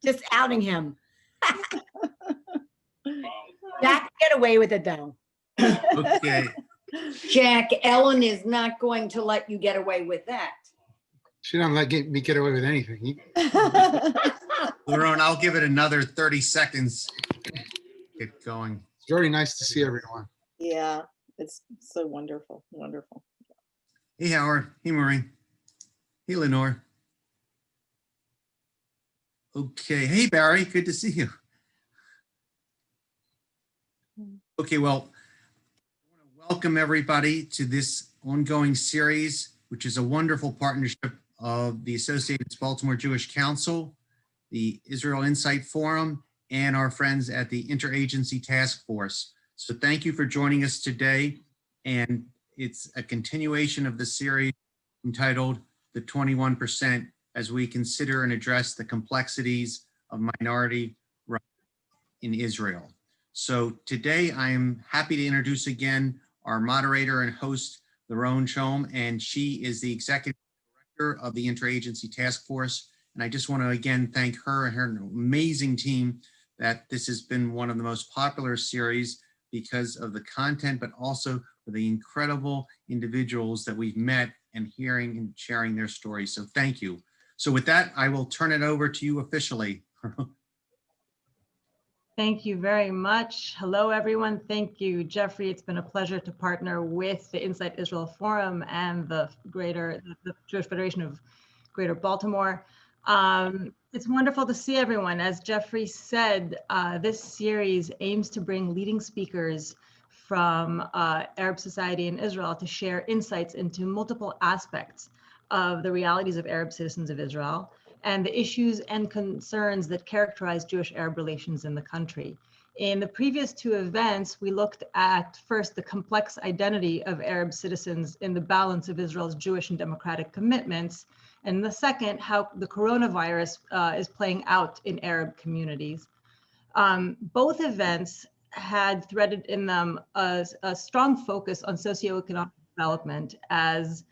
Just outing him. Jack, get away with it though. Okay. Jack, Ellen is not going to let you get away with that. She don't let me get away with anything. Lerone, I'll give it another 30 seconds. Get going. It's very nice to see everyone. Yeah, it's so wonderful, wonderful. Hey, Howard. Hey, Maureen. Hey, Lenore. Okay. Hey, Barry. Good to see you. Okay, well, I want to welcome everybody to this ongoing series, which is a wonderful partnership of the Associated Baltimore Jewish Council, the Israel Insight Forum, and our friends at the Interagency Task Force. So thank you for joining us today. And it's a continuation of the series entitled The 21% as we consider and address the complexities of minority rights in Israel. So today I am happy to introduce again our moderator and host, Lerone Shom, and she is the executive director of the Interagency Task Force. And I just want to again thank her and her amazing team that this has been one of the most popular series because of the content, but also for the incredible individuals that we've met and hearing and sharing their stories. So thank you. So with that, I will turn it over to you officially. Thank you very much. Hello, everyone. Thank you, Jeffrey. It's been a pleasure to partner with the Insight Israel Forum and the Jewish Federation of Greater Baltimore. It's wonderful to see everyone. As Jeffrey said, this series aims to bring leading speakers from Arab society in Israel to share insights into multiple aspects of the realities of Arab citizens of Israel and the issues and concerns that characterize Jewish-Arab relations in the country. In the previous two events, we looked at first the complex identity of Arab citizens in the balance of Israel's Jewish and democratic commitments, and the second, how the coronavirus is playing out in Arab communities. Both events had threaded in them a strong focus on socioeconomic development as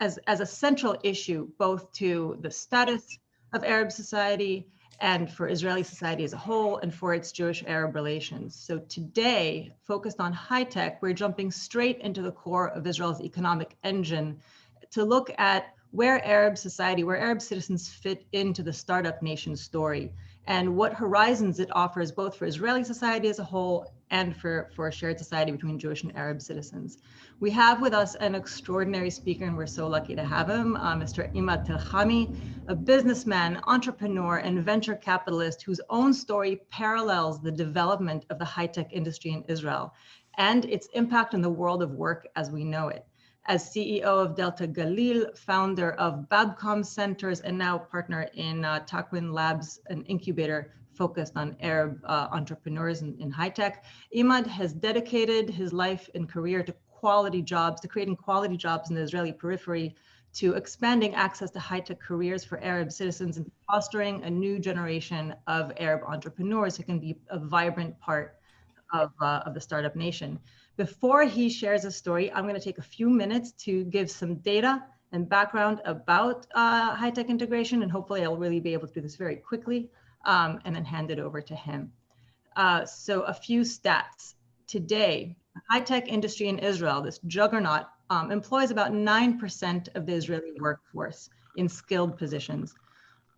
a central issue, both to the status of Arab society and for Israeli society as a whole and for its Jewish-Arab relations. So today, focused on high tech, we're jumping straight into the core of Israel's economic engine to look at where Arab society, where Arab citizens fit into the startup nation story and what horizons it offers both for Israeli society as a whole and for a shared society between Jewish and Arab citizens. We have with us an extraordinary speaker, and we're so lucky to have him, Mr. Imad Telhami, a businessman, entrepreneur, and venture capitalist whose own story parallels the development of the high-tech industry in Israel and its impact on the world of work as we know it. As CEO of Delta Galil, founder of Babcom Centers, and now partner in Takwin Labs, an incubator focused on Arab entrepreneurs in high tech, Imad has dedicated his life and career to quality jobs, to creating quality jobs in the Israeli periphery, to expanding access to high tech careers for Arab citizens, and fostering a new generation of Arab entrepreneurs who can be a vibrant part of the startup nation. Before he shares a story, I'm going to take a few minutes to give some data and background about high tech integration, and hopefully I'll really be able to do this very quickly. And then hand it over to him. So a few stats. Today, the high-tech industry in Israel, this juggernaut, employs about 9% of the Israeli workforce in skilled positions.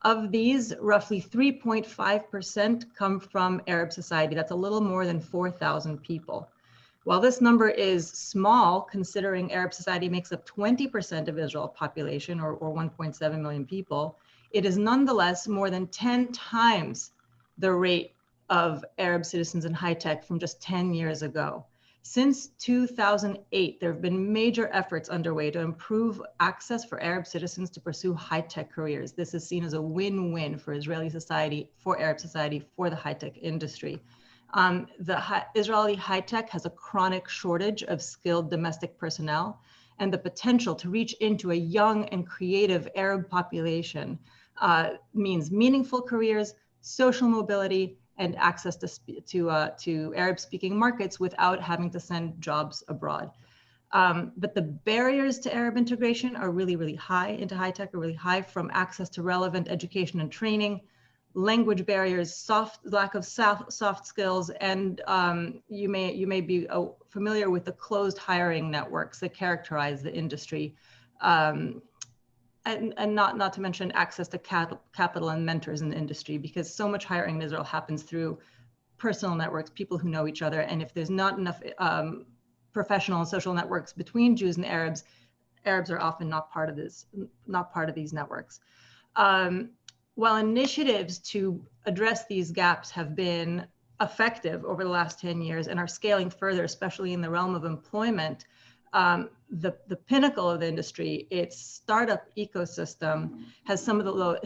Of these, roughly 3.5% come from Arab society. That's a little more than 4,000 people. While this number is small, considering Arab society makes up 20% of Israel's population, or 1.7 million people, it is nonetheless more than 10 times the rate of Arab citizens in high tech from just 10 years ago. Since 2008, there have been major efforts underway to improve access for Arab citizens to pursue high tech careers. This is seen as a win-win for Israeli society, for Arab society, for the high tech industry. Israeli high tech has a chronic shortage of skilled domestic personnel, and the potential to reach into a young and creative Arab population means meaningful careers, social mobility, and access to Arab-speaking markets without having to send jobs abroad. But the barriers to Arab integration are really, really high, into high tech are really high, from access to relevant education and training, language barriers, lack of soft skills, and you may be familiar with the closed hiring networks that characterize the industry, and not to mention access to capital and mentors in the industry, because so much hiring in Israel happens through personal networks, people who know each other, and if there's not enough professional and social networks between Jews and Arabs are often not part of these networks. While initiatives to address these gaps have been effective over the last 10 years and are scaling further, especially in the realm of employment, the pinnacle of the industry, its startup ecosystem,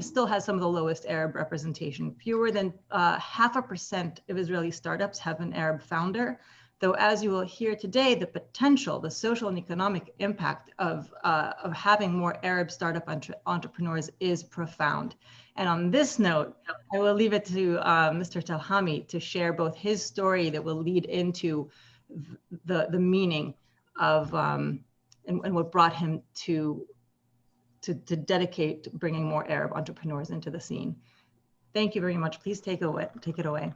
still has some of the lowest Arab representation. Fewer than 0.5% of Israeli startups have an Arab founder. Though, as you will hear today, the potential, the social and economic impact of having more Arab startup entrepreneurs is profound. And on this note, I will leave it to Mr. Telhami to share both his story that will lead into the meaning of and what brought him to dedicate bringing more Arab entrepreneurs into the scene. Thank you very much. Please take it away.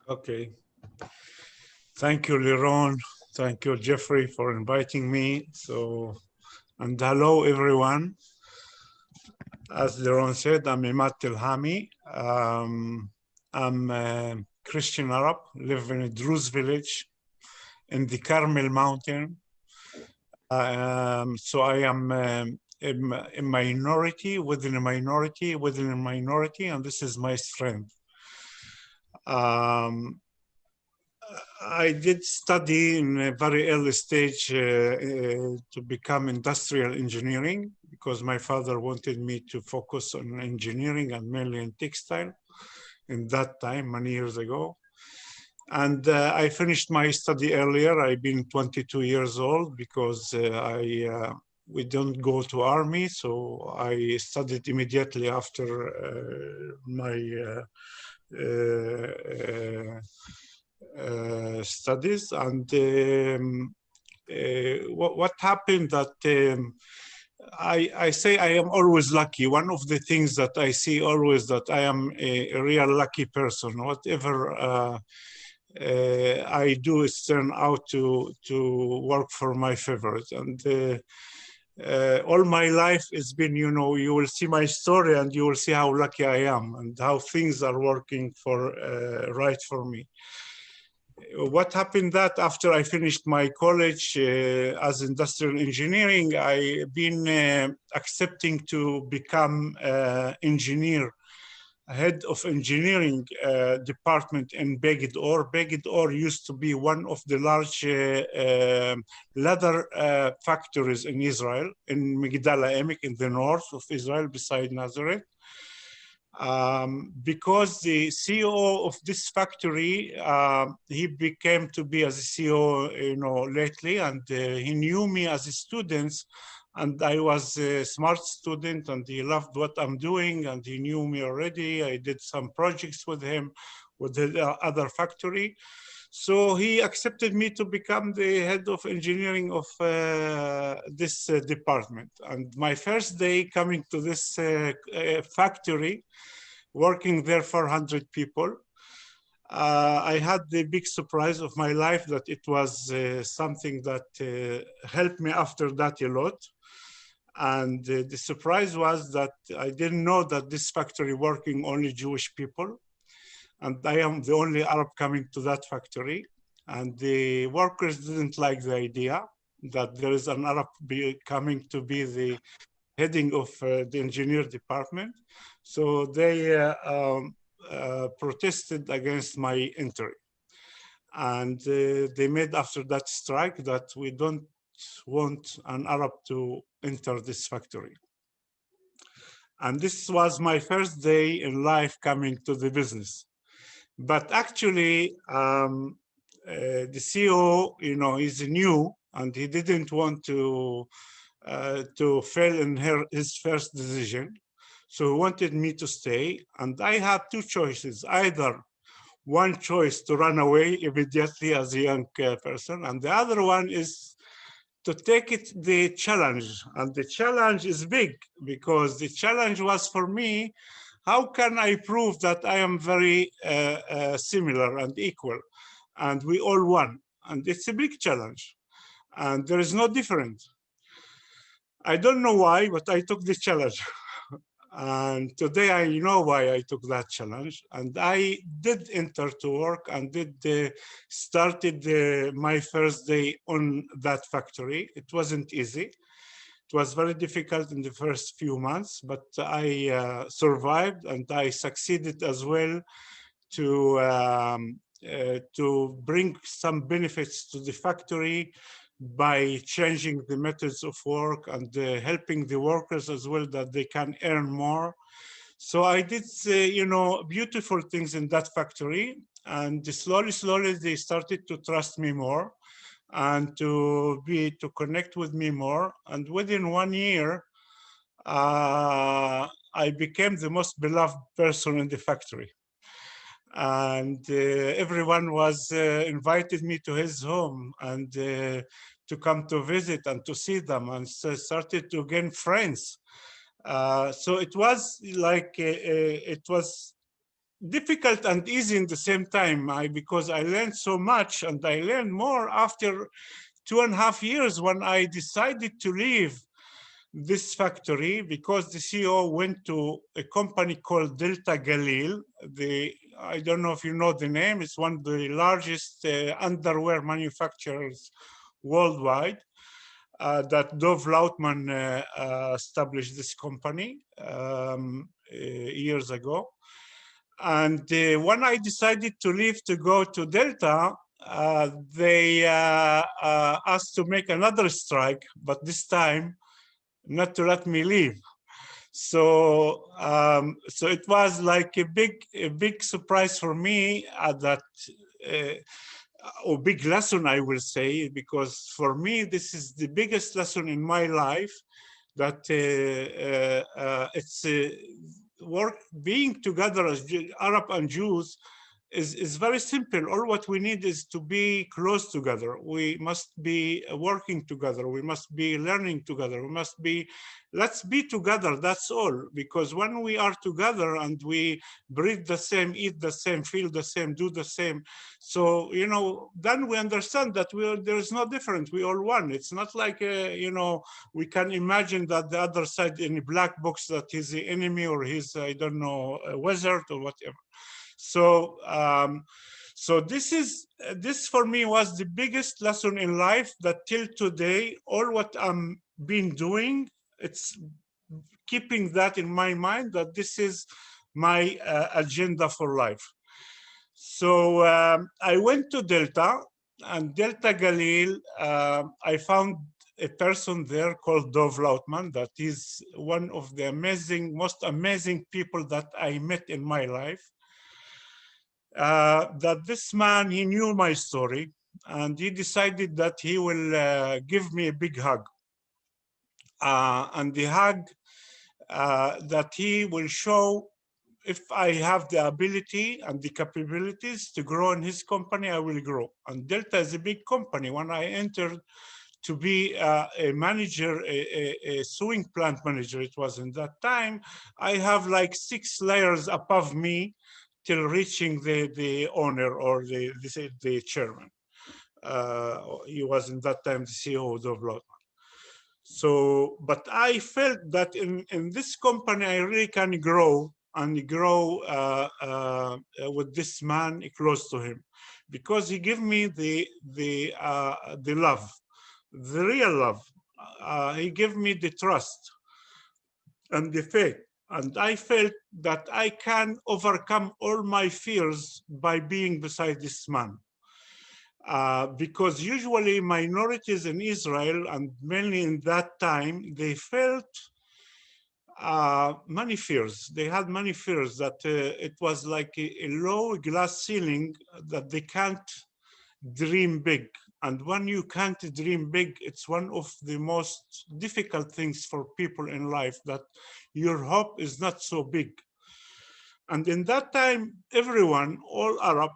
Okay. Thank you, Liron. Thank you, Jeffrey, for inviting me. And hello, everyone. As Liron said, I'm Imad Telhami. I'm a Christian Arab, live in a Druze village in the Carmel Mountain. So I am a minority within a minority within a minority, and this is my strength. I did study in a very early stage to become industrial engineering, because my father wanted me to focus on engineering and mainly in textile in that time, many years ago. And I finished my study earlier. I've been 22 years old because we don't go to army. So I studied immediately after my studies. And what happened that I say I am always lucky. One of the things that I see always that I am a real lucky person. Whatever I do is turn out to work for my favors. And all my life it's been, you will see my story and you will see how lucky I am and how things are working for right for me. What happened that after I finished my college as industrial engineering, I've been accepting to become engineer, head of engineering department in Begid Or. Begid Or used to be one of the large leather factories in Israel, in Migdal HaEmek in the north of Israel beside Nazareth. Because the CEO of this factory, he became to be as a CEO, lately, and he knew me as a student, and I was a smart student, and he loved what I'm doing, and he knew me already. I did some projects with him, with the other factory. So he accepted me to become the head of engineering of this department. And my first day coming to this factory, working there for 100 people, I had the big surprise of my life that it was something that helped me after that a lot. And the surprise was that I didn't know that this factory working only Jewish people. And I am the only Arab coming to that factory. And the workers didn't like the idea that there is an Arab coming to be the heading of the engineer department. So they protested against my entry. And they made after that strike that we don't want an Arab to enter this factory. And this was my first day in life coming to the business. But actually, the CEO, is new, and he didn't want to fail in his first decision. So he wanted me to stay, and I had two choices: either one choice to run away immediately as a young person, and the other one is to take it the challenge. And the challenge is big because the challenge was for me, how can I prove that I am very similar and equal? And we all one. And it's a big challenge. And there is no difference. I don't know why, but I took this challenge. And today I know why I took that challenge. And I did enter to work and started my first day on that factory. It wasn't easy. It was very difficult in the first few months, but I survived and I succeeded as well to bring some benefits to the factory by changing the methods of work and helping the workers as well, that they can earn more. So I did, beautiful things in that factory, and slowly they started to trust me more and to connect with me more. And within 1 year, I became the most beloved person in the factory. And everyone was invited me to his home and to come to visit and to see them, and started to gain friends. So it was like it was difficult and easy in the same time, because I learned so much, and I learned more after 2.5 years when I decided to leave this factory, because the CEO went to a company called Delta Galil. I don't know if you know the name. It's one of the largest underwear manufacturers worldwide. That Dov Lautman established this company years ago. And when I decided to leave to go to Delta, they asked to make another strike, but this time not to let me leave. So so it was like a big surprise for me that or big lesson, I will say, because for me this is the biggest lesson in my life, that it's work being together as Arab and Jews is very simple. All what we need is to be close together. We must be working together. We must be learning together. Let's be together, that's all. Because when we are together and we breathe the same, eat the same, feel the same, do the same, so, then we understand that there is no difference. We all one. It's not like, we can imagine that the other side in a black box, that he's the enemy or he's, I don't know, a wizard or whatever. So, so this for me was the biggest lesson in life, that till today, all what I'm been doing, it's keeping that in my mind, that this is my agenda for life. So I went to Delta, and Delta Galil, I found a person there called Dov Lautman, that is one of the most amazing people that I met in my life. That this man, he knew my story, and he decided that he will give me a big hug. And the hug that he will show, if I have the ability and the capabilities to grow in his company, I will grow. And Delta is a big company. When I entered to be a manager, a sewing plant manager, it was in that time, I have like 6 layers above me till reaching the owner or the chairman. He was in that time the CEO of Lautman. So, but I felt that in this company, I really can grow and grow with this man close to him, because he gave me the love, the real love. He gave me the trust and the faith. And I felt that I can overcome all my fears by being beside this man. Because usually minorities in Israel, and mainly in that time, they felt many fears. They had many fears that it was like a low glass ceiling, that they can't dream big. And when you can't dream big, it's one of the most difficult things for people in life, that your hope is not so big. And in that time, everyone, all Arab,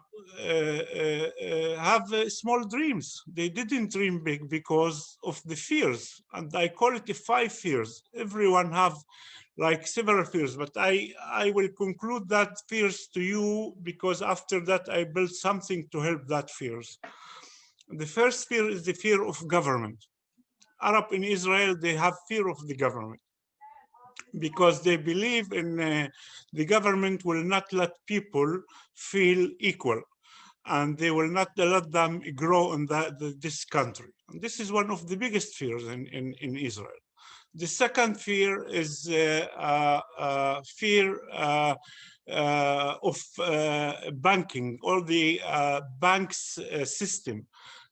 have small dreams. They didn't dream big because of the fears. And I call it the 5 fears. Everyone have like several fears, but I will conclude that fears to you because after that I built something to help that fears. The first fear is the fear of government. Arab in Israel, they have fear of the government because they believe in the government will not let people feel equal, and they will not let them grow in this country. And this is one of the biggest fears in Israel. The second fear is fear of banking, or the banks system.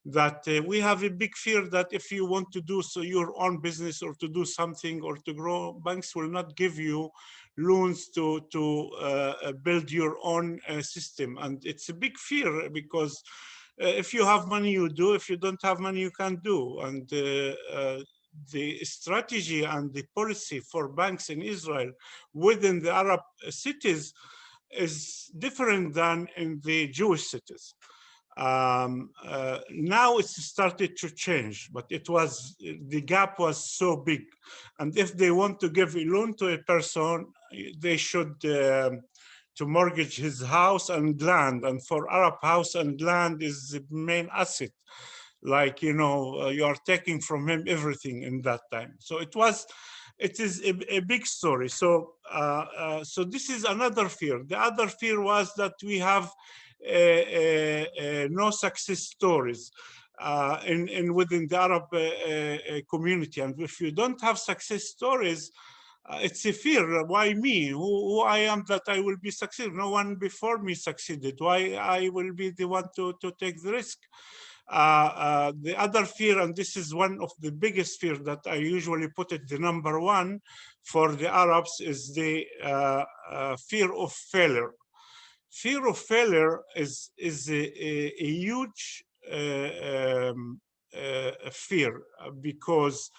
That we have a big fear that if you want to do so your own business or to do something or to grow, banks will not give you loans to build your own system. And it's a big fear because if you have money, you do. If you don't have money, you can't do. And the strategy and the policy for banks in Israel within the Arab cities is different than in the Jewish cities. Now it's started to change, but the gap was so big. And if they want to give a loan to a person, they should to mortgage his house and land. And for Arab, house and land is the main asset. Like, you know, you are taking from him everything in that time. So it is a big story. So, so this is another fear. The other fear was that we have no success stories within the Arab community. And if you don't have success stories, it's a fear. Why me? Who I am that I will be succeeded? No one before me succeeded. Why I will be the one to take the risk? The other fear, and this is one of the biggest fear that I usually put it the number 1 for the Arabs, is the fear of failure. Fear of failure is a huge fear, because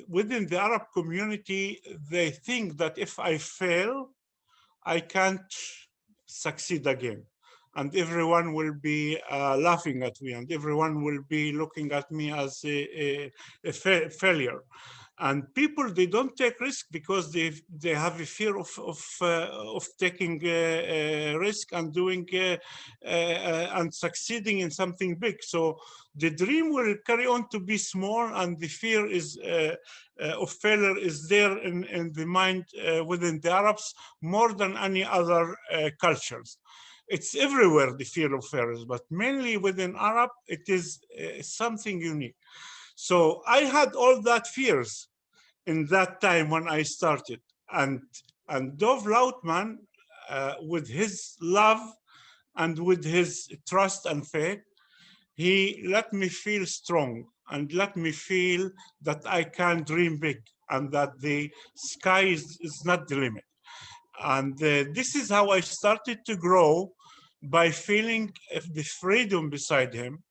within the Arab community, they think that if I fail, I can't succeed again. And everyone will be laughing at me, and everyone will be looking at me as a failure. And people, they don't take risk because they have a fear of taking risk and doing and succeeding in something big. So the dream will carry on to be small, and the fear is of failure is there in the mind within the Arabs more than any other cultures. It's everywhere, the fear of failures, but mainly within Arab, it is something unique. So I had all that fears in that time when I started, and Dov Lautman, with his love and with his trust and faith, he let me feel strong and let me feel that I can dream big and that the sky is not the limit. And this is how I started to grow, by feeling the freedom beside him,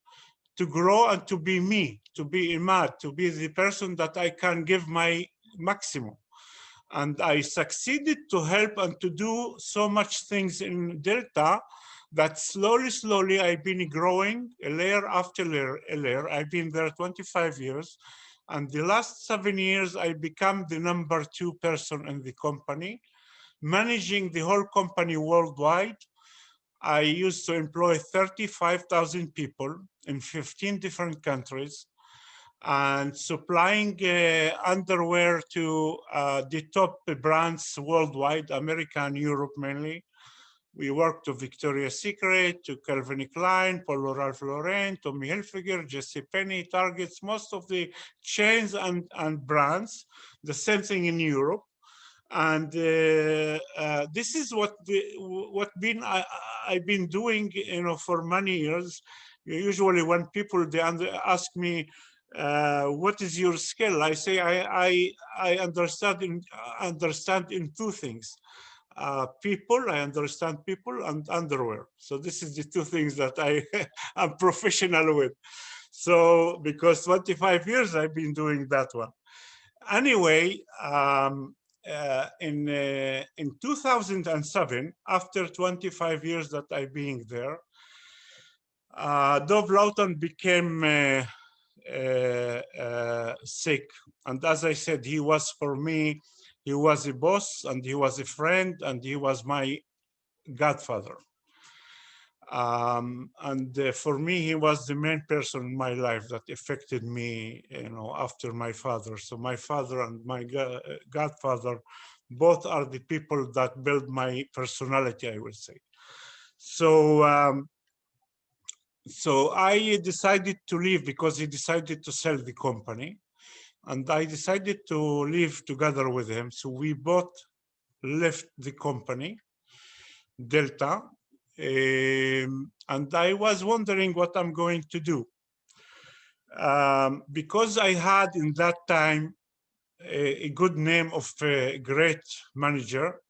to grow and to be me, to be Imad, to be the person that I can give my maximum. And I succeeded to help and to do so much things in Delta that slowly I've been growing a layer after layer. I've been there 25 years. And the last 7 years, I become the number 2 person in the company, managing the whole company worldwide. I used to employ 35,000 people in 15 different countries, and supplying underwear to the top brands worldwide, America and Europe mainly. We worked to Victoria's Secret, to Calvin Klein, Polo Ralph Lauren, Tommy Hilfiger, JCPenney, Targets, most of the chains and brands. The same thing in Europe. And this is what I've been doing, you know, for many years. Usually, when people ask me, "What is your skill?" I say, "I understand in 2 things: people. I understand people, and underwear." So this is the 2 things that I am professional with. So because 25 years I've been doing that one. Anyway. in 2007, after 25 years that I being there, Dov Lautan became sick. And as I said, he was for me, he was a boss and he was a friend and he was my godfather. For me, he was the main person in my life that affected me, after my father. So my father and my godfather, both are the people that build my personality, I would say. So I decided to leave because he decided to sell the company, and I decided to leave together with him. So we both left the company, Delta, and I was wondering what I'm going to do. Because I had in that time a good name of a great manager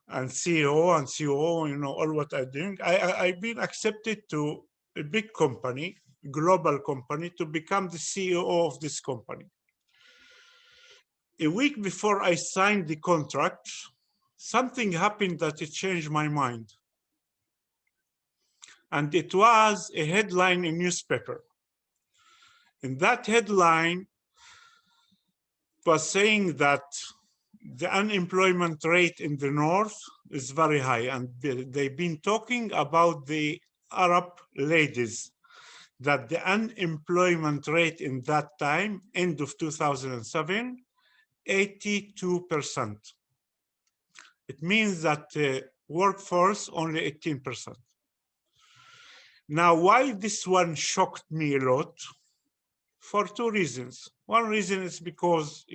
and CEO and COO, all what I'm doing, I've been accepted to a big company, global company, to become the CEO of this company. A week before I signed the contract, something happened that it changed my mind. And it was a headline in newspaper. In that headline, it was saying that the unemployment rate in the north is very high, and they've been talking about the Arab ladies, that the unemployment rate in that time, end of 2007, 82%. It means that workforce only 18%. Now, why this one shocked me a lot? For two reasons. One reason is because,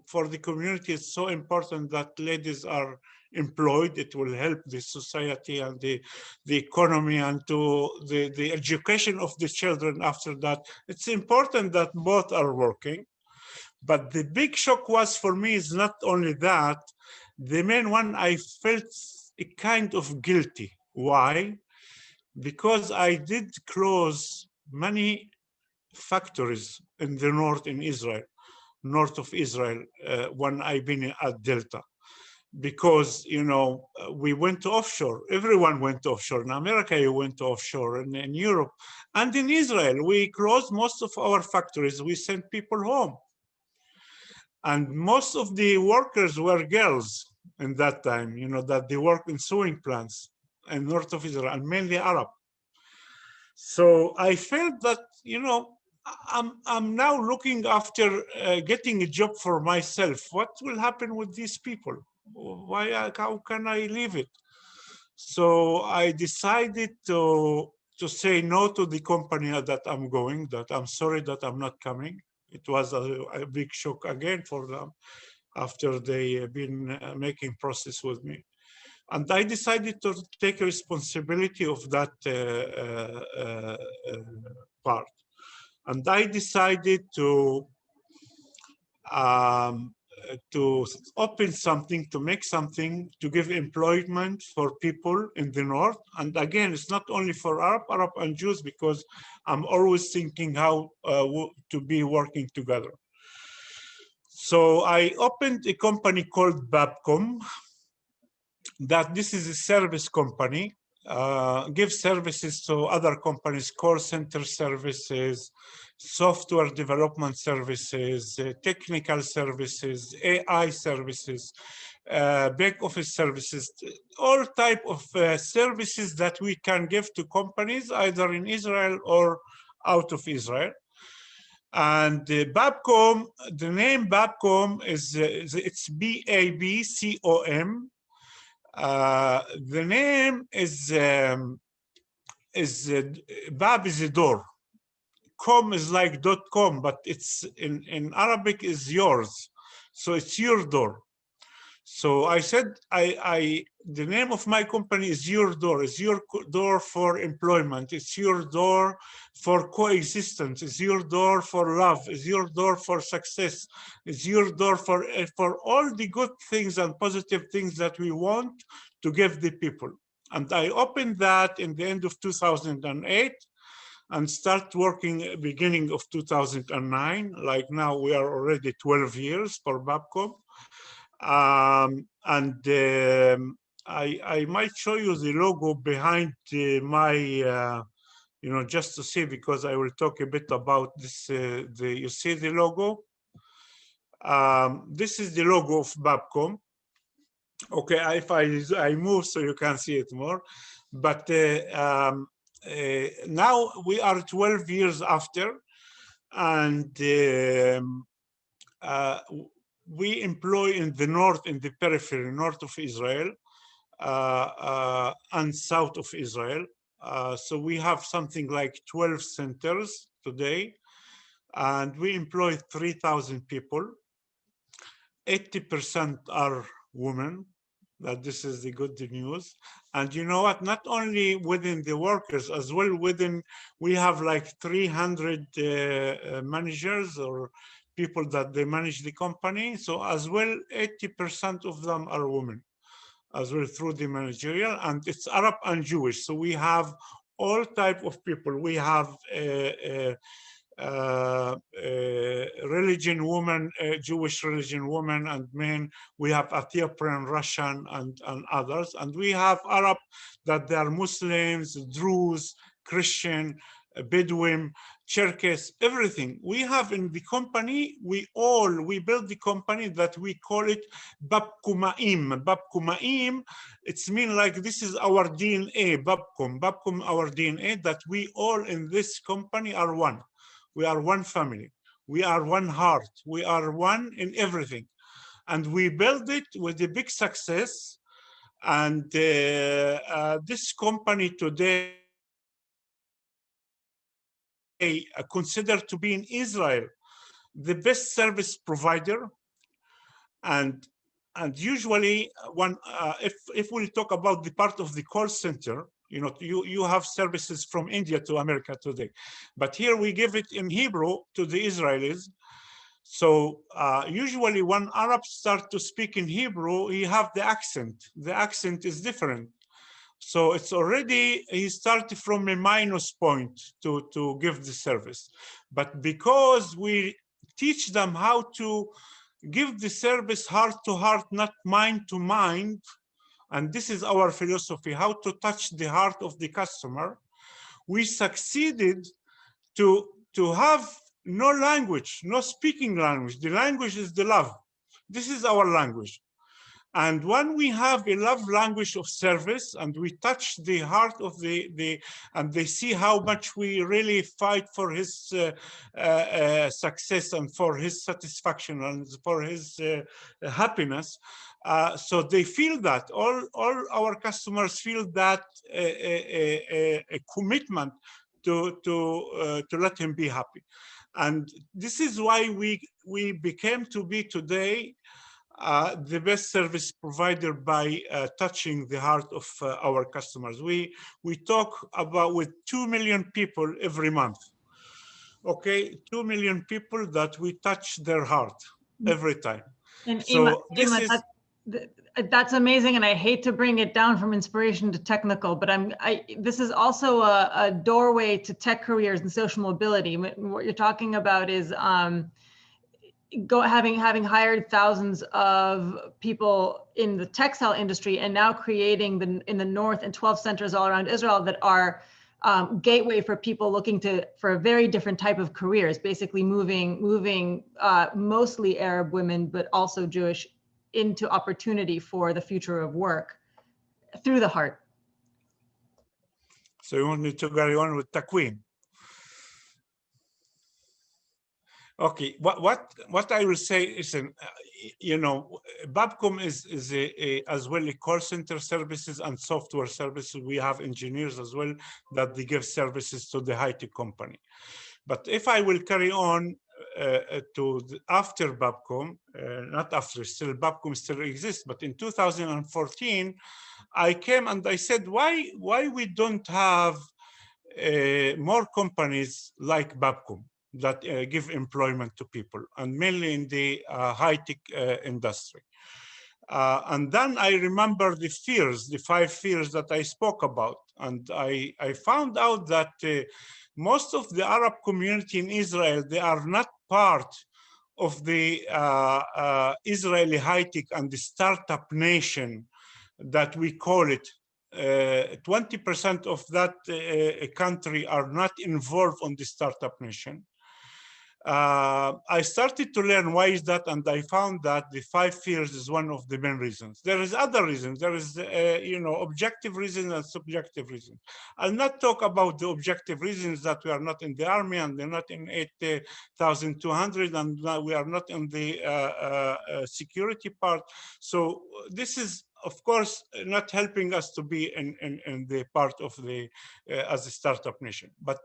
for the community, it's so important that ladies are employed. It will help the society and the economy and to the education of the children after that. It's important that both are working. But the big shock was for me is not only that. The main one, I felt a kind of guilty. Why? Because I did close many factories in the north in Israel, north of Israel, when I've been at Delta. Because, we went to offshore. Everyone went to offshore. In America, you went to offshore. And in Europe and in Israel, we closed most of our factories. We sent people home. And most of the workers were girls in that time, that they work in sewing plants in north of Israel, and mainly Arab. So I felt that, I'm now looking after getting a job for myself. What will happen with these people? How can I leave it? So I decided to say no to the company that I'm going, that I'm sorry that I'm not coming. It was a big shock again for them after they been making process with me. And I decided to take responsibility of that part. And I decided to open something, to make something, to give employment for people in the north. And again, it's not only for Arab and Jews, because I'm always thinking how to be working together. So I opened a company called Babcom, that this is a service company, gives services to other companies, call center services, software development services, technical services, AI services, back office services, all type of services that we can give to companies either in Israel or out of Israel. And Babcom, the name Babcom is it's BABCOM. The name is Bab is a door. Com is like .com, but it's in Arabic is yours. So it's your door. So I said, the name of my company is your door. It's your door for employment. It's your door for coexistence. It's your door for love. It's your door for success. It's your door for all the good things and positive things that we want to give the people. And I opened that in the end of 2008 and start working beginning of 2009. Like now we are already 12 years for Babcom. I might show you the logo behind my, just to see, because I will talk a bit about this. You see the logo? This is the logo of Babcom. Okay, if I move so you can see it more. But now we are 12 years after, and we employ in the north, in the periphery, north of Israel, and south of Israel. So we have something like 12 centers today, and we employ 3,000 people. 80% are women. That this is the good news. And you know what? Not only within the workers, as well within, we have like 300 managers or people that they manage the company. So as well, 80% of them are women, as well through the managerial, and it's Arab and Jewish. So we have all type of people. We have religion women, Jewish religion women and men. We have Ethiopian, Russian, and others. And we have Arab that they are Muslims, Druze, Christian, Bedouin, Cherkess, everything. We have in the company, we build the company that we call it Babkumaim. Babkumaim, it's mean like this is our DNA, Babkum, our DNA, that we all in this company are one. We are one family. We are one heart. We are one in everything. And we build it with a big success. And this company today considered to be in Israel the best service provider. And usually when if we talk about the part of the call center, you have services from India to America today, but here we give it in Hebrew to the Israelis. So usually when Arabs start to speak in Hebrew, he have the accent. The accent is different. So it's already, he started from a minus point to give the service. But because we teach them how to give the service heart to heart, not mind to mind, and this is our philosophy, how to touch the heart of the customer, we succeeded to have no language, no speaking language. The language is the love. This is our language. And when we have a love language of service and we touch the heart of and they see how much we really fight for his success and for his satisfaction and for his happiness, so they feel that, all our customers feel that a commitment to let him be happy. And this is why we became to be today the best service provider by touching the heart of our customers. We talk about with 2 million people every month. Okay, 2 million people that we touch their heart every time. And So that's amazing, and I hate to bring it down from inspiration to technical, but this is also a doorway to tech careers and social mobility. What you're talking about is having hired thousands of people in the textile industry and now creating in the north and 12 centers all around Israel that are gateway for people looking for a very different type of careers, basically moving mostly Arab women, but also Jewish, into opportunity for the future of work through the heart. So you want me to carry on with Takwin? Okay, what I will say is, Babcom is as well a call center services and software services. We have engineers as well that they give services to the high-tech company. But if I will carry on after Babcom, not after, still Babcom still exists, but in 2014, I came and I said, why we don't have more companies like Babcom that give employment to people, and mainly in the high-tech industry. And then I remember the 5 fears that I spoke about. And I found out that most of the Arab community in Israel, they are not part of the Israeli high-tech and the startup nation that we call it, 20% of that country are not involved on the startup nation. I started to learn why is that, and I found that the 5 fears is one of the main reasons. There is other reasons. There is, objective reasons and subjective reasons. I'll not talk about the objective reasons that we are not in the army and they're not in 8,200 and we are not in the security part. So this is, of course, not helping us to be in the part of the as a startup nation. But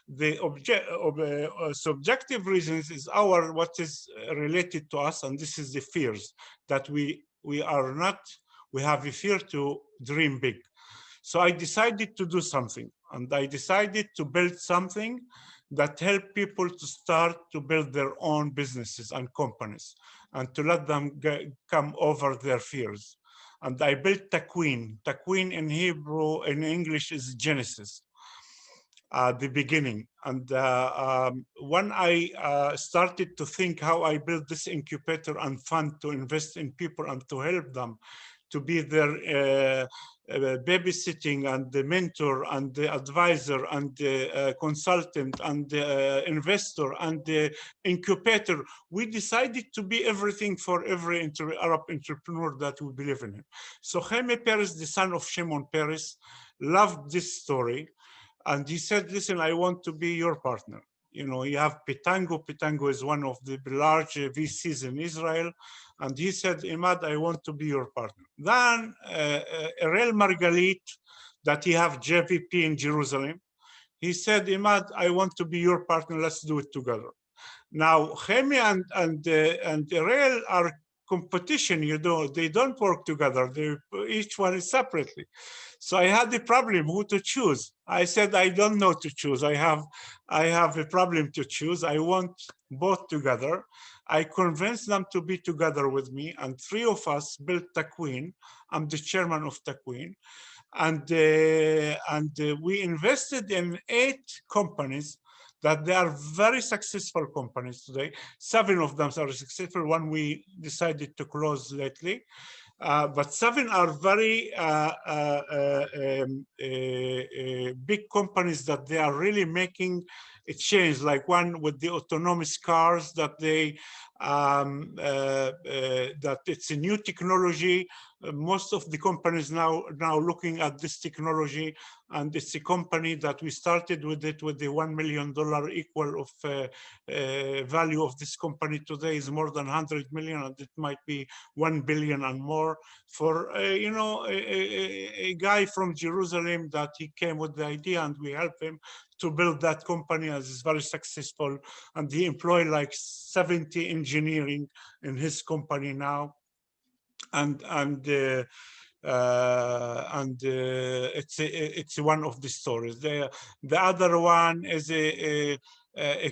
the subjective reasons is what is related to us, and this is the fears that we have a fear to dream big. So I decided to do something, and I decided to build something that help people to start to build their own businesses and companies, and to let them come over their fears. And I built Takwin. Takwin in Hebrew, in English, is Genesis, the beginning. And when I started to think how I built this incubator and fund to invest in people and to help them to be their babysitting and the mentor and the advisor and the consultant and the investor and the incubator, we decided to be everything for every Arab entrepreneur that we believe in. So Jaime Perez, the son of Shimon Peres, loved this story. And he said, listen, I want to be your partner. You have Pitango. Pitango is one of the large VCs in Israel. And he said, Imad, I want to be your partner. Then Ariel Margalit, that he have JVP in Jerusalem, he said, Imad, I want to be your partner. Let's do it together. Now, Jaime and Ariel are competition, they don't work together. Each one is separately. So I had the problem who to choose. I said, I don't know to choose. I have a problem to choose. I want both together. I convinced them to be together with me, and 3 of us built Takwin. I'm the chairman of Takwin. And we invested in 8 companies that they are very successful companies today. 7 of them are successful. One we decided to close lately. But 7 are very big companies that they are really making a change, like one with the autonomous cars that that it's a new technology. Most of the companies now looking at this technology, and it's a company that we started with it with the $1 million equal of value of this company today is more than 100 million, and it might be 1 billion and more for a guy from Jerusalem that he came with the idea, and we helped him to build that company, as is very successful, and he employed like 70 engineering in his company now. And it's one of the stories. The other one is a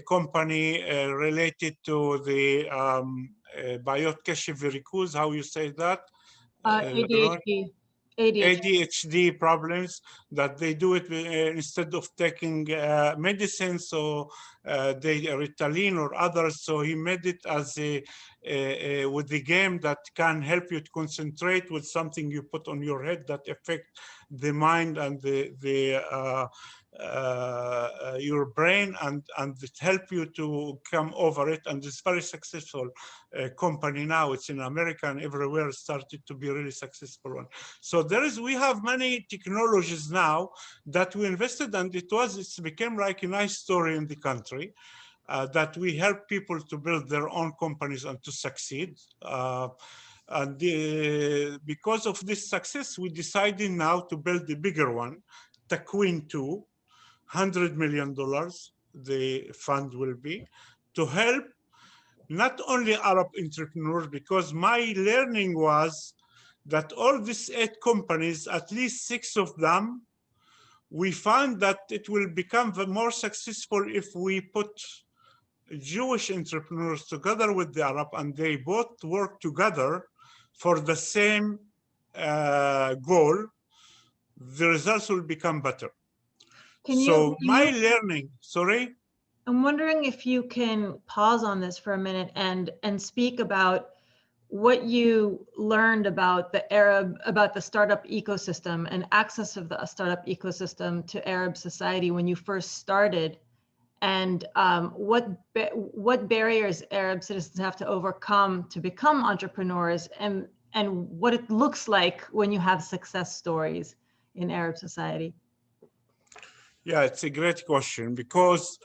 company related to the Bayot Keshev V'Rikuz, how you say that? ADHD problems, that they do it instead of taking medicine, so they Ritalin or others. So he made it as with the game that can help you to concentrate with something you put on your head that affect the mind and your brain, and it help you to come over it. And it's very successful company now. It's in America and everywhere, started to be really successful one. So we have many technologies now that we invested, and it became like a nice story in the country. That we help people to build their own companies and to succeed. And because of this success, we decided now to build the bigger one, Takwin 2, $100 million, the fund will be, to help not only Arab entrepreneurs, because my learning was that all these 8 companies, at least 6 of them, we found that it will become more successful if we put Jewish entrepreneurs together with the Arab, and they both work together for the same goal. The results will become better. So my learning, sorry? I'm wondering if you can pause on this for a minute and speak about what you learned about the startup ecosystem and access of the startup ecosystem to Arab society when you first started, and what barriers Arab citizens have to overcome to become entrepreneurs, and what it looks like when you have success stories in Arab society. Yeah, it's a great question because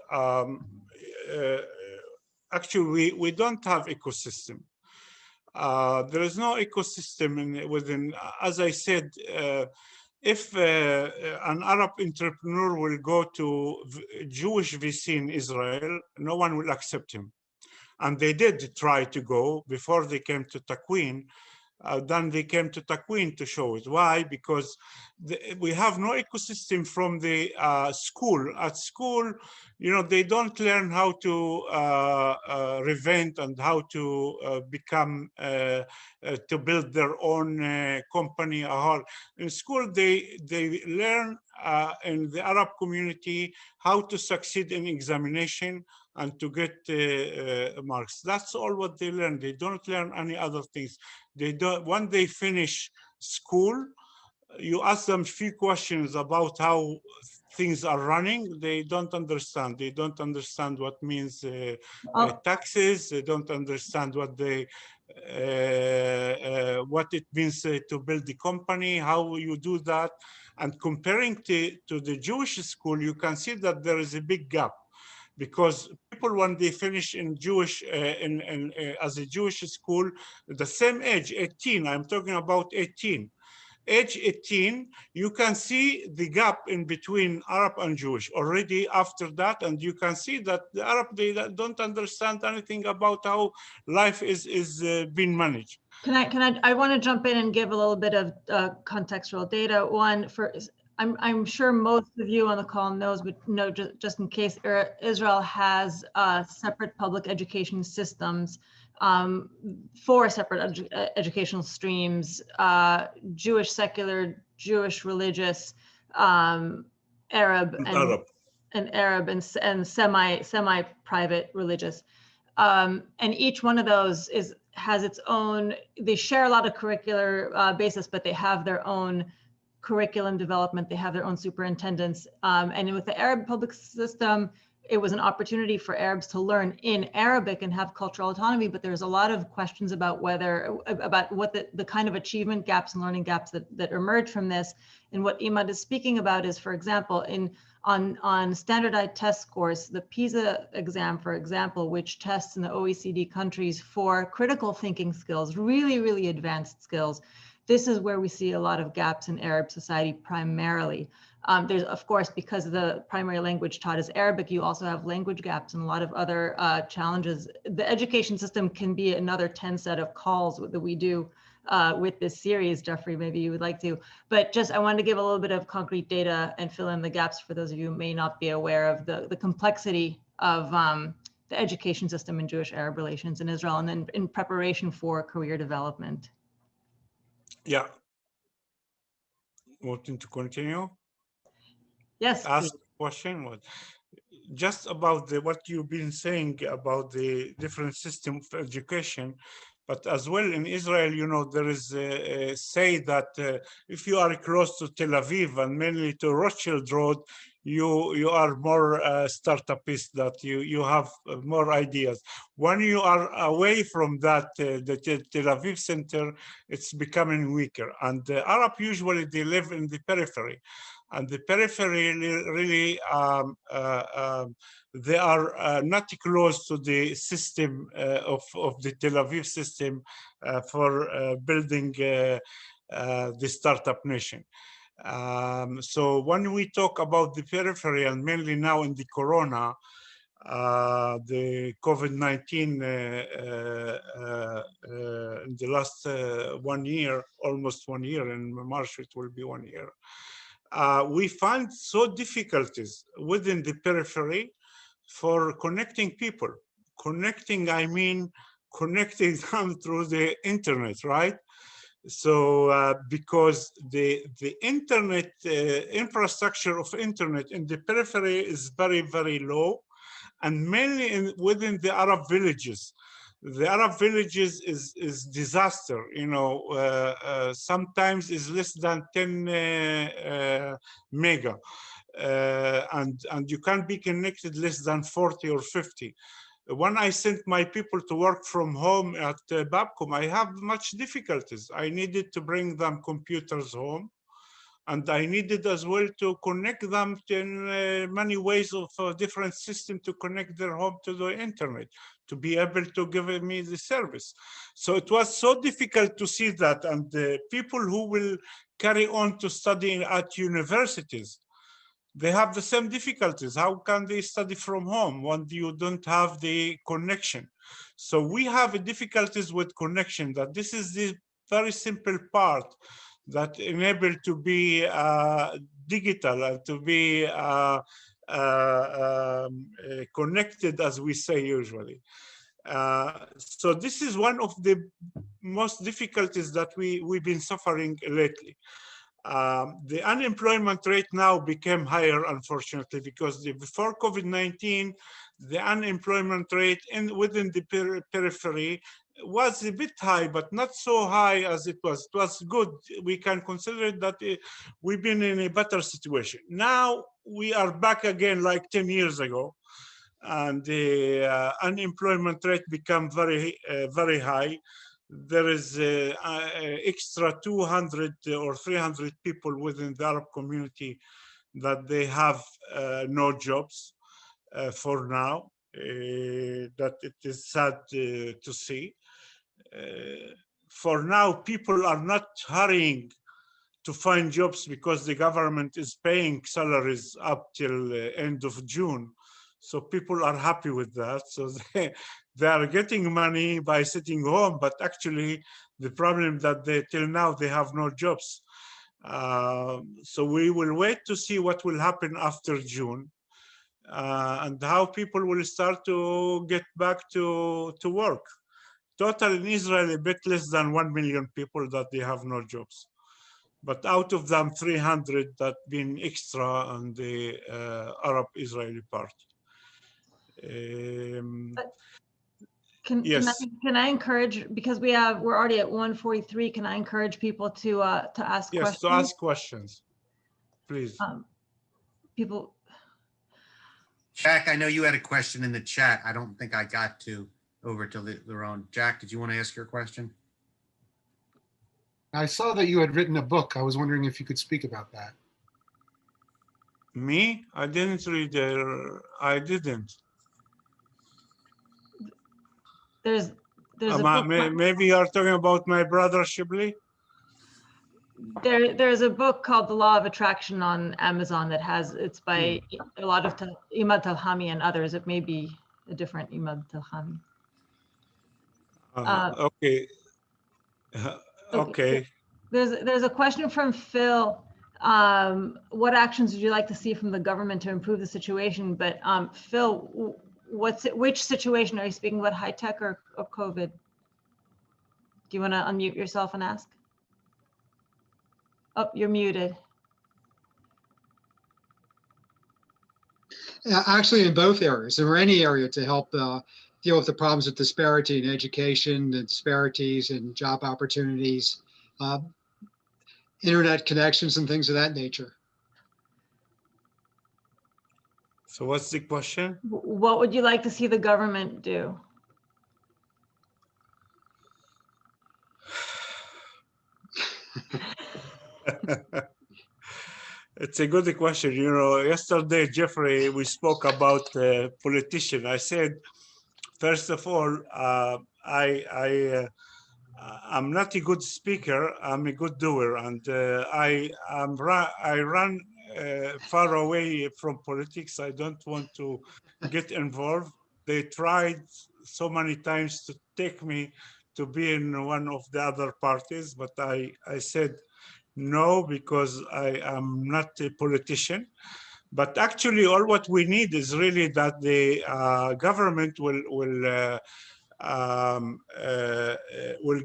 actually we don't have ecosystem. There is no ecosystem within, as I said, if an Arab entrepreneur will go to Jewish VC in Israel, no one will accept him. And they did try to go before they came to Takwin. Then they came to Takwin to show it. Why? Because we have no ecosystem from the school. At school, you know, they don't learn how to reinvent and how to become, to build their own company. In school, they learn in the Arab community how to succeed in examination and to get marks. That's all what they learn. They don't learn any other things. They don't. When they finish school, you ask them a few questions about how things are running. They don't understand. They don't understand what means taxes. They don't understand what it means to build the company, how you do that. And comparing to the Jewish school, you can see that there is a big gap. Because people, when they finish in Jewish, as a Jewish school, the same age, 18, I'm talking about 18. Age 18, you can see the gap in between Arab and Jewish already after that, and you can see that the Arab, they don't understand anything about how life is being managed. I want to jump in and give a little bit of contextual data. One, I'm sure most of you on the call knows, but no, just in case, Israel has separate public education systems, 4 separate educational streams: Jewish secular, Jewish religious, Arab, and semi-private religious. And each one of those has its own. They share a lot of curricular basis, but they have their own curriculum development. They have their own superintendents. And with the Arab public system, it was an opportunity for Arabs to learn in Arabic and have cultural autonomy. But there's a lot of questions about what the kind of achievement gaps and learning gaps that emerge from this. And what Imad is speaking about is, for example, on standardized test scores, the PISA exam, for example, which tests in the OECD countries for critical thinking skills, really, really advanced skills. This is where we see a lot of gaps in Arab society primarily. There's, of course, because the primary language taught is Arabic, you also have language gaps and a lot of other challenges. The education system can be another 10 set of calls that we do with this series. Jeffrey, maybe you would like to, but just I wanted to give a little bit of concrete data and fill in the gaps for those of you who may not be aware of the complexity of the education system in Jewish-Arab relations in Israel, and then in preparation for career development. Yeah. Wanting to continue? Yes. Ask the question. What? Just about what you've been saying about the different system of education, but as well in Israel, you know, there is a say that if you are close to Tel Aviv and mainly to Rothschild Road, you are more startupist, that you have more ideas. When you are away from that, the Tel Aviv center, it's becoming weaker. And the Arab usually they live in the periphery, and the periphery really they are not close to the system of the Tel Aviv system for building the startup nation. So when we talk about the periphery, and mainly now in the Corona, the COVID-19 in the last 1 year, almost 1 year, in March it will be 1 year, we find so difficulties within the periphery for connecting people. Connecting, I mean, connecting them through the internet, right? So because the internet infrastructure of internet in the periphery is very, very low, and mainly within the Arab villages. The Arab villages is disaster. Sometimes is less than 10 mega, and you can be connected less than 40 or 50. When I sent my people to work from home at Babcom, I have much difficulties. I needed to bring them computers home, and I needed as well to connect them in many ways of different systems to connect their home to the internet, to be able to give me the service. So it was so difficult to see that. And the people who will carry on to study at universities, they have the same difficulties. How can they study from home when you don't have the connection? So we have difficulties with connection, that this is the very simple part that enable to be digital and to be connected, as we say usually. So this is one of the most difficulties that we've been suffering lately. The unemployment rate now became higher, unfortunately, because before COVID-19, the unemployment rate within the periphery was a bit high, but not so high as it was. It was good. We can consider that we've been in a better situation. Now we are back again like 10 years ago, and the unemployment rate become very high. There is extra 200 or 300 people within the Arab community that they have no jobs for now. That it is sad to see. For now, people are not hurrying to find jobs because the government is paying salaries up till end of June. So people are happy with that. So they are getting money by sitting home, but actually the problem that till now they have no jobs. So we will wait to see what will happen after June and how people will start to get back to work. Total in Israel, a bit less than 1 million people that they have no jobs. But out of them, 300 that been extra on the Arab-Israeli part. Yes. Can I encourage, because we're already at 1:43, can I encourage people to ask yes, questions? to ask questions, please. People. Jack, I know you had a question in the chat. I don't think I got over to Laron. Jack, did you want to ask your question? I saw that you had written a book. I was wondering if you could speak about that. Me? I didn't read I didn't. There's a book. Maybe you're talking about my brother Shibli? There's a book called The Law of Attraction on Amazon it's by a lot of Imad Talhami and others. It may be a different Imad Talhami. Okay. Okay. There's a question from Phil. What actions would you like to see from the government to improve the situation? But Phil, which situation are you speaking about, high tech or COVID? Do you want to unmute yourself and ask? Oh, you're muted. Actually, in both areas, or any area to help deal with the problems of disparity in education, the disparities in job opportunities, internet connections and things of that nature. So what's the question? What would you like to see the government do? It's a good question. Yesterday, Jeffrey, we spoke about politicians. I said, first of all, I'm not a good speaker. I'm a good doer, and I run far away from politics. I don't want to get involved. They tried so many times to take me to be in one of the other parties, but I said no, because I am not a politician. But actually, all what we need is really that the government will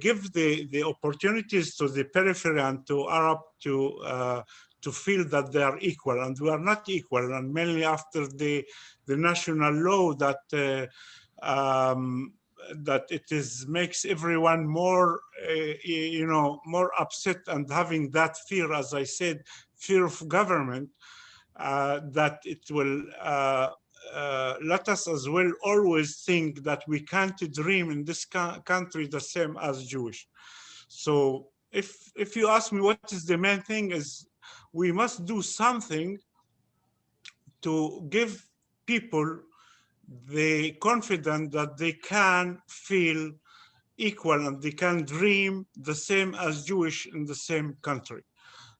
give the opportunities to the periphery and to Arab to to feel that they are equal, and we are not equal, and mainly after the national law that that it is makes everyone more more upset and having that fear, as I said, fear of government, that it will let us as well always think that we can't dream in this country the same as Jewish. So if you ask me what is the main thing, is we must do something to give people the confidence that they can feel equal and they can dream the same as Jewish in the same country.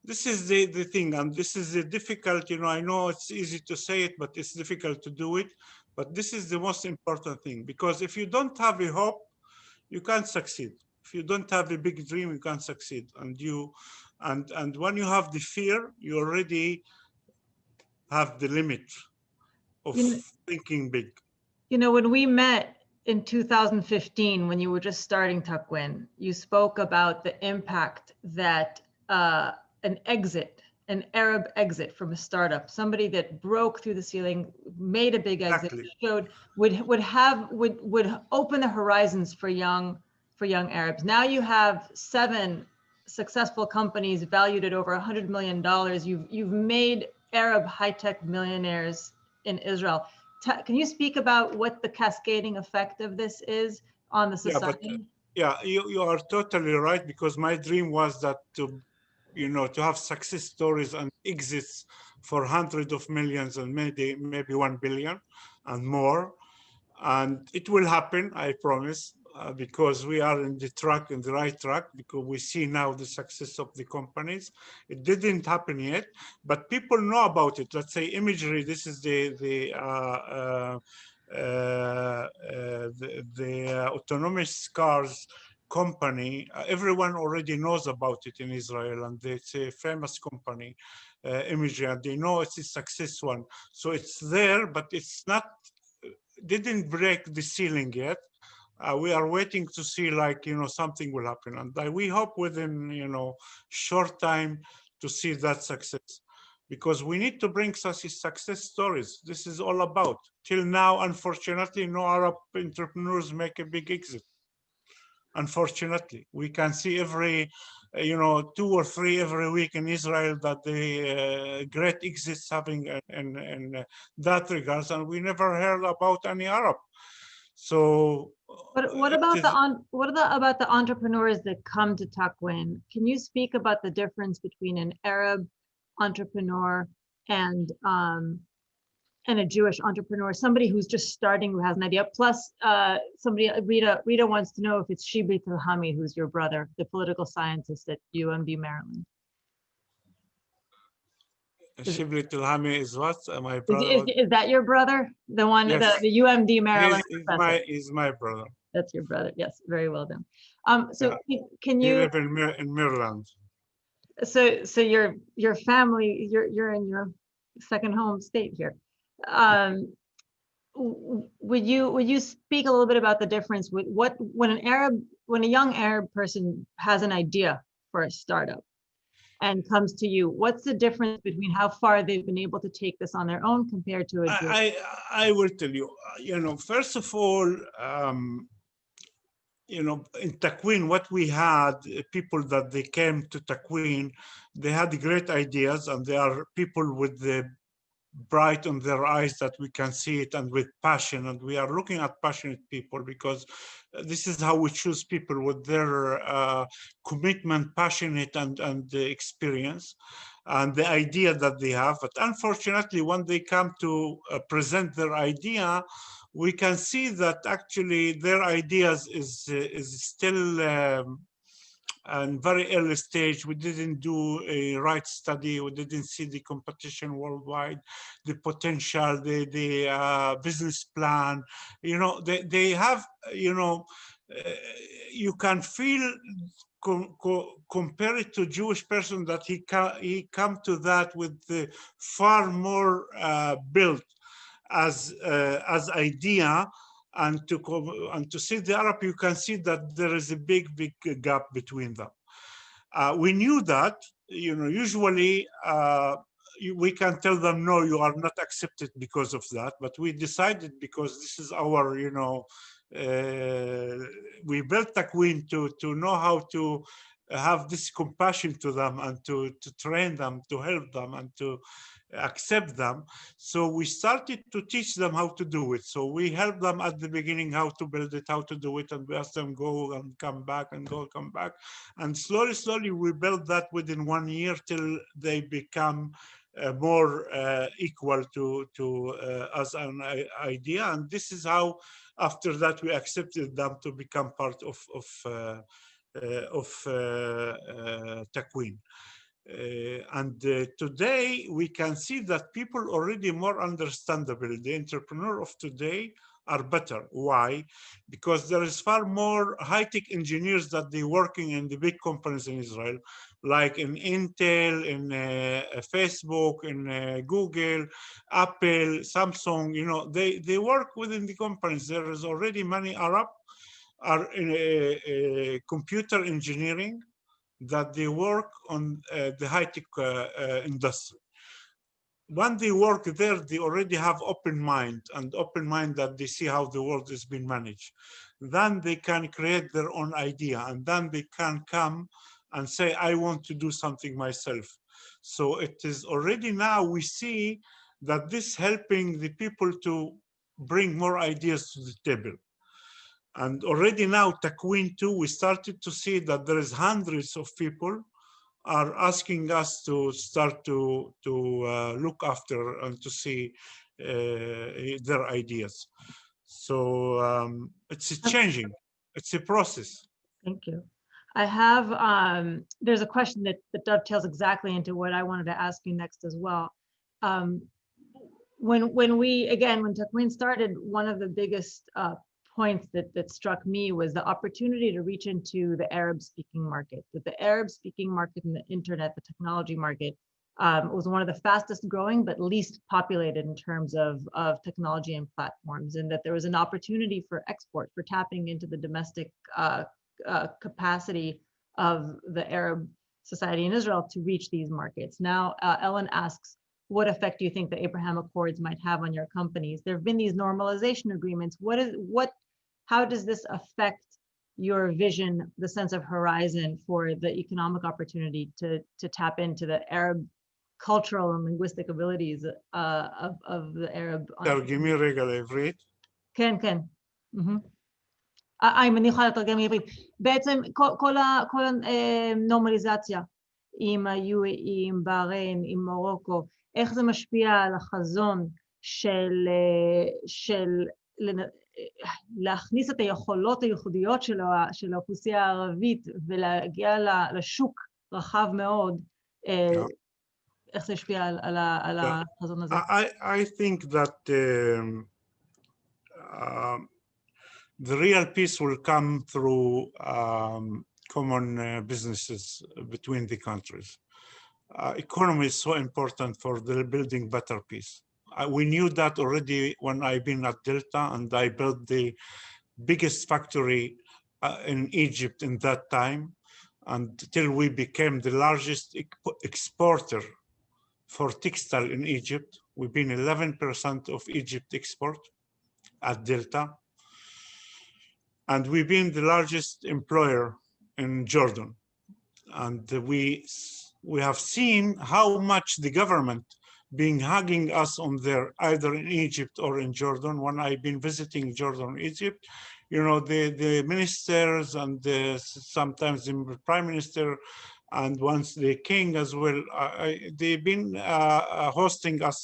This is the thing, and this is the difficult, I know it's easy to say it, but it's difficult to do it. But this is the most important thing, because if you don't have a hope, you can't succeed. If you don't have a big dream, you can't succeed. And when you have the fear, you already have the limit of thinking big. When we met in 2015, when you were just starting Takwin, you spoke about the impact that an Arab exit from a startup, somebody that broke through the ceiling, made a big exit, showed would open the horizons for young Arabs. Now you have 7 successful companies valued at over $100 million. You've made Arab high-tech millionaires in Israel. Can you speak about what the cascading effect of this is on the society? Yeah, you are totally right, because my dream was that to have success stories and exits for hundreds of millions and maybe 1 billion and more. And it will happen, I promise, because we are in the right track, because we see now the success of the companies. It didn't happen yet, but people know about it. Let's say imagery, this is the autonomous cars company. Everyone already knows about it in Israel, and it's a famous company, imagery, and they know it's a success one. So it's there, but it's not, didn't break the ceiling yet. We are waiting to see, something will happen, and we hope within short time to see that success, because we need to bring such success stories. This is all about. Till now, unfortunately, no Arab entrepreneurs make a big exit. Unfortunately, we can see every 2 or 3 every week in Israel that the great exits having in that regards, and we never heard about any Arab. So what about the entrepreneurs that come to Takwin? Can you speak about the difference between an Arab entrepreneur and a Jewish entrepreneur, somebody who's just starting, who has an idea? Plus, Rita wants to know if it's Shibli Tilhami, who's your brother, the political scientist at UMD Maryland. Shibli Tilhami is what? My brother. Is that your brother? The one, yes. the UMD Maryland professor? He's my brother. That's your brother. Yes, very well done. So yeah. Can you? You live in Maryland. So your family, you're in your second home state here. Would you speak a little bit about the difference with when a young Arab person has an idea for a startup and comes to you? What's the difference between how far they've been able to take this on their own compared to a I will tell you, first of all, in Takwin, what we had, people that they came to Takwin, they had great ideas, and they are people with the bright on their eyes that we can see it, and with passion, and we are looking at passionate people, because this is how we choose people, with their commitment, passionate, and the experience and the idea that they have. But unfortunately, when they come to present their idea, we can see that actually their ideas is still and very early stage. We didn't do a right study. We didn't see the competition worldwide, the potential, the business plan. They have, you can feel compare it to Jewish person that he come to that with the far more built as idea. And to see the Arab, you can see that there is a big gap between them. We knew that, usually we can tell them, no, you are not accepted because of that. But we decided, because this is our, we built Takwin to know how to have this compassion to them and to train them, to help them and to accept them. So we started to teach them how to do it. So we helped them at the beginning how to build it, how to do it, and we asked them go and come back and go, come back. And slowly we built that within 1 year till they become more equal to as an idea. And this is how, after that, we accepted them to become part of Takwin. Today we can see that people already more understandable. The entrepreneur of today are better. Why? Because there is far more high-tech engineers that they working in the big companies in Israel, like in Intel, in Facebook, in Google, Apple, Samsung. They work within the companies. There is already many Arab are in computer engineering, that they work on the high-tech industry. When they work there, they already have open mind that they see how the world is being managed. Then they can create their own idea, and then they can come and say, I want to do something myself. So it is already now we see that this helping the people to bring more ideas to the table. And already now, Takwin 2, we started to see that there is hundreds of people are asking us to start to look after and to see their ideas. So it's changing. It's a process. Thank you. I have, there's a question that dovetails exactly into what I wanted to ask you next as well. When Takwin started, one of the biggest points that struck me was the opportunity to reach into the Arab-speaking market. That the Arab-speaking market and the internet, the technology market, was one of the fastest growing but least populated in terms of technology and platforms, and that there was an opportunity for export, for tapping into the domestic capacity of the Arab society in Israel to reach these markets. Now, Ellen asks, what effect do you think the Abraham Accords might have on your companies? There have been these normalization agreements. How does this affect your vision, the sense of horizon for the economic opportunity to tap into the Arab cultural and linguistic abilities of the Arab? תרגמי רגע לעברית. כן. אם אני יכולה לתרגם לעברית. בעצם כל הנורמליזציה עם ה-UAE, עם בחריין, עם מרוקו, איך זה משפיע על החזון של להכניס את היכולות הייחודיות של האוכלוסייה הערבית ולהגיע לשוק רחב מאוד, איך זה השפיע על החזון הזה? I think that the real peace will come through common businesses between the countries. Economy is so important for the building better peace. We knew that already when I've been at Delta, and I built the biggest factory in Egypt in that time, until we became the largest exporter for textile in Egypt. We've been 11% of Egypt export at Delta. And we've been the largest employer in Jordan. And we have seen how much the government being hugging us on there, either in Egypt or in Jordan. When I've been visiting Jordan and Egypt, the ministers and sometimes the prime minister, and once the king as well, they've been hosting us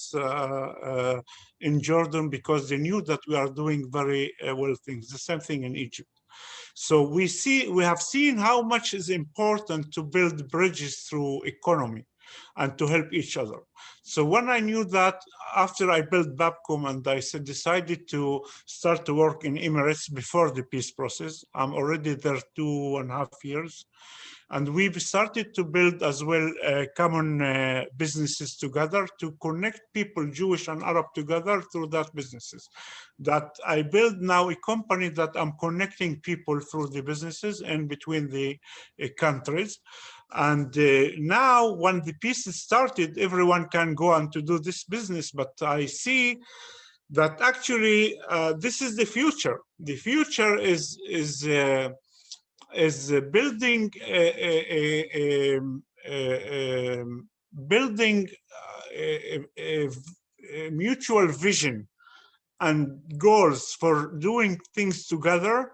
in Jordan because they knew that we are doing very well things. The same thing in Egypt. So we have seen how much is important to build bridges through economy and to help each other. So when I knew that, after I built Babcom and I decided to start to work in Emirates before the peace process, I'm already there 2.5 years. And we've started to build as well common businesses together to connect people, Jewish and Arab, together through that businesses. That I build now a company that I'm connecting people through the businesses and between the countries. And now when the peace is started, everyone can go on to do this business. But I see that actually this is the future. The future is building building a mutual vision and goals for doing things together.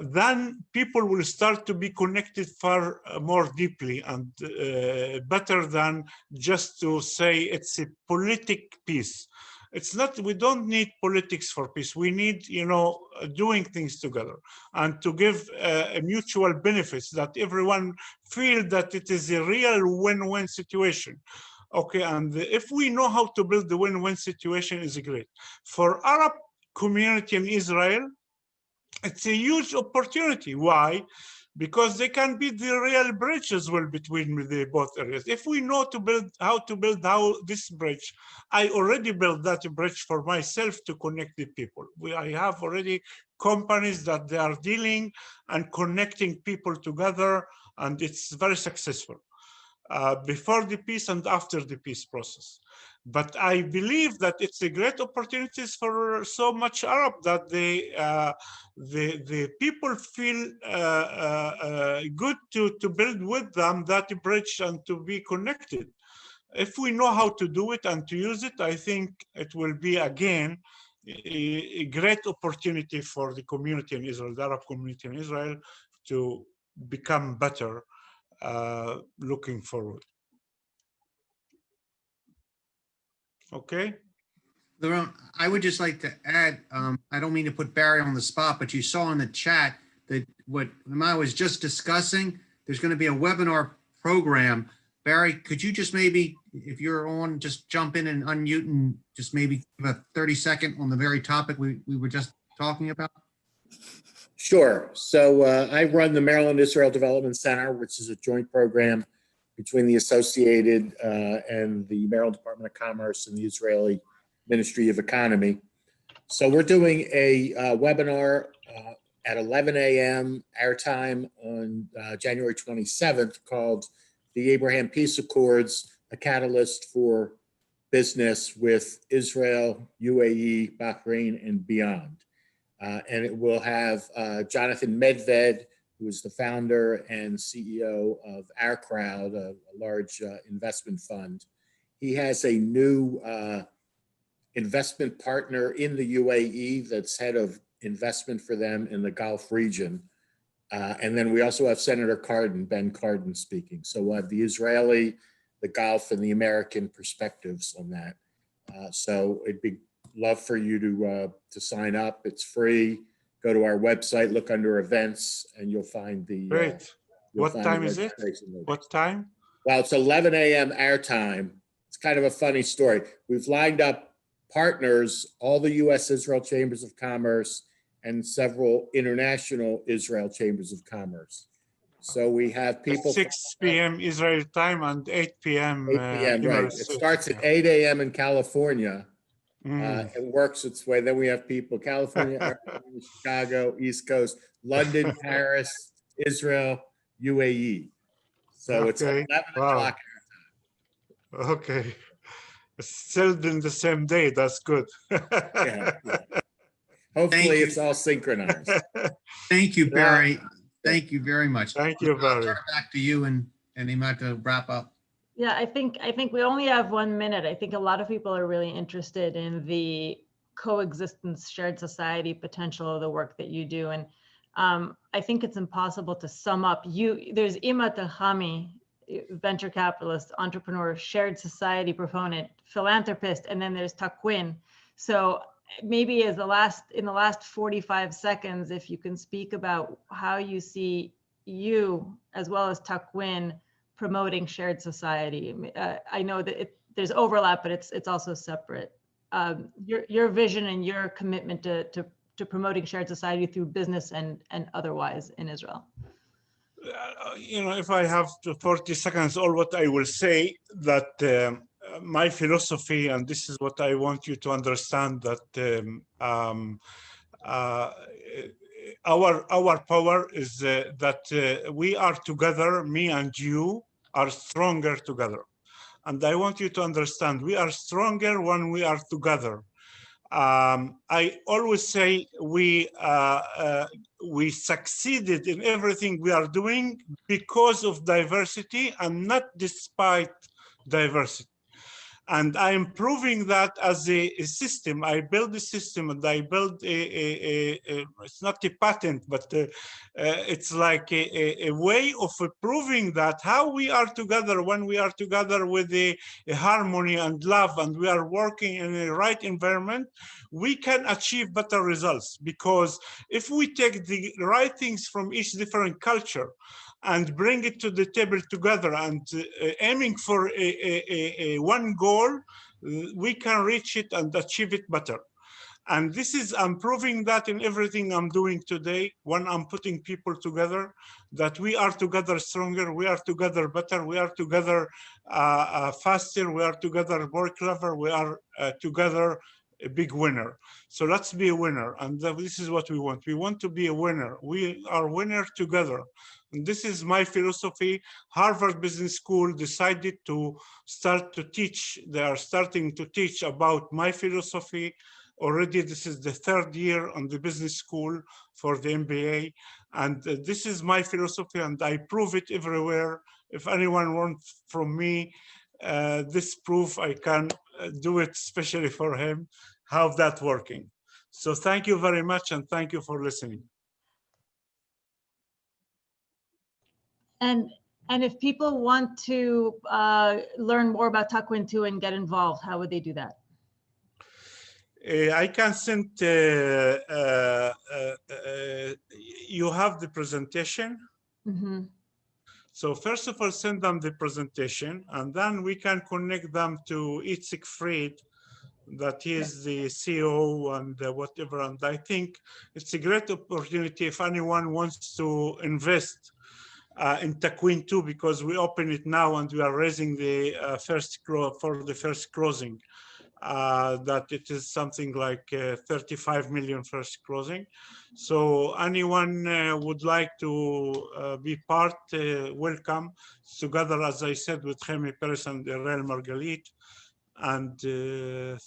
Then people will start to be connected far more deeply and better than just to say it's a politic peace. It's not, we don't need politics for peace. We need, doing things together and to give mutual benefits that everyone feel that it is a real win-win situation. Okay, and if we know how to build the win-win situation, is great. For Arab community in Israel, it's a huge opportunity. Why? Because they can be the real bridge as well between the both areas. If we know how to build this bridge, I already built that bridge for myself to connect the people. I have already companies that they are dealing and connecting people together, and it's very successful. Before the peace and after the peace process. But I believe that it's a great opportunities for so much Arab that the people feel good to build with them that bridge and to be connected. If we know how to do it and to use it, I think it will be again a great opportunity for the community in Israel, the Arab community in Israel, to become better. Looking forward. Okay. Laurent, I would just like to add, I don't mean to put Barry on the spot, but you saw in the chat that what I was just discussing, there's going to be a webinar program. Barry, could you just maybe, if you're on, just jump in and unmute and just maybe give a 30-second on the very topic we were just talking about? Sure. So I run the Maryland Israel Development Center, which is a joint program between the Associated and the Maryland Department of Commerce and the Israeli Ministry of Economy. So we're doing a webinar at 11 a.m. our time on January 27th called The Abraham Peace Accords, a Catalyst for Business with Israel, UAE, Bahrain, and beyond. And it will have Jonathan Medved, who is the founder and CEO of Our Crowd, a large investment fund. He has a new investment partner in the UAE that's head of investment for them in the Gulf region. And then we also have Senator Cardin, Ben Cardin speaking. So we'll have the Israeli, the Gulf, and the American perspectives on that. So it'd be love for you to sign up. It's free. Go to our website, look under events, and you'll find the. Great. What time is it? What time? Well, it's 11 a.m. our time. It's kind of a funny story. We've lined up partners, all the U.S. Israel Chambers of Commerce and several international Israel Chambers of Commerce. So we have people. 6 p.m. Israel time and 8 p.m. 8 p.m. Right. It starts at 8 a.m. in California. It works its way. Then we have people, California, Arizona, Chicago, East Coast, London, Paris, Israel, UAE. So it's 11 o'clock. Okay. Still in the same day. That's good. Yeah. Hopefully it's all synchronized. Thank you, Barry. Thank you very much. Thank you, Barry. I'll turn it back to you and Imat to wrap up. Yeah, I think we only have 1 minute. I think a lot of people are really interested in the coexistence, shared society potential of the work that you do. And I think it's impossible to sum up. There's Imat Elhami, venture capitalist, entrepreneur, shared society proponent, philanthropist, and then there's Takwin. So maybe in the last 45 seconds, if you can speak about how you see you as well as Takwin promoting shared society. I know that there's overlap, but it's also separate. Your vision and your commitment to promoting shared society through business and otherwise in Israel. If I have 40 seconds, all what I will say that my philosophy, and this is what I want you to understand, that our power is that we are together, me and you are stronger together. And I want you to understand, we are stronger when we are together. I always say we succeeded in everything we are doing because of diversity and not despite diversity. And I'm proving that as a system. I build a system, and I build it's not a patent, but it's like a way of proving that how we are together when we are together with a harmony and love, and we are working in the right environment, we can achieve better results. Because if we take the right things from each different culture and bring it to the table together and aiming for a one goal, we can reach it and achieve it better. And this is, I'm proving that in everything I'm doing today, when I'm putting people together, that we are together stronger, we are together better, we are together faster, we are together more clever, we are together a big winner. So let's be a winner. And this is what we want. We want to be a winner. We are winner together. And this is my philosophy. Harvard Business School decided to start to teach. They are starting to teach about my philosophy. Already, this is the third year on the business school for the MBA. And this is my philosophy, and I prove it everywhere. If anyone wants from me this proof, I can do it especially for him, how that working. So thank you very much, and thank you for listening. And if people want to learn more about Takwintu and get involved, how would they do that? I can send, you have the presentation. Mm-hmm. So first of all, send them the presentation, and then we can connect them to Itzik Fried, that he is the CEO and whatever. And I think it's a great opportunity if anyone wants to invest in Takwintu, because we open it now and we are raising the first closing. That it is something like 35 million first closing. So anyone would like to be part, welcome. Together, as I said, with Jaime Perez and Real Margalit. And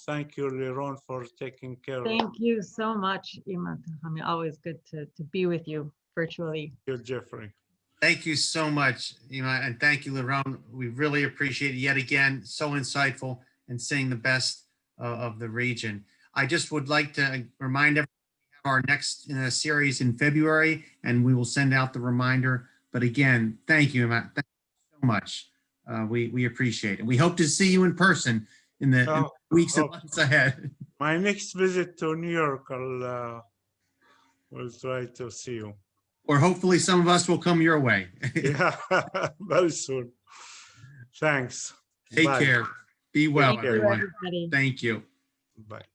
thank you, Liron, for taking care of it. Thank you so much, Iman. I mean, always good to be with you virtually. Thank you, Jeffrey. Thank you so much, Ima, and thank you, Liron. We really appreciate it yet again. So insightful and seeing the best of the region. I just would like to remind everyone we have our next series in February, and we will send out the reminder. But again, thank you, Ima. Thank you so much. We appreciate it. We hope to see you in person in the weeks and months ahead. My next visit to New York, will try to see you. Or hopefully some of us will come your way. Yeah, very soon. Thanks. Take Bye. care. Be well, Thank you, everyone. everybody. Thank you. Bye.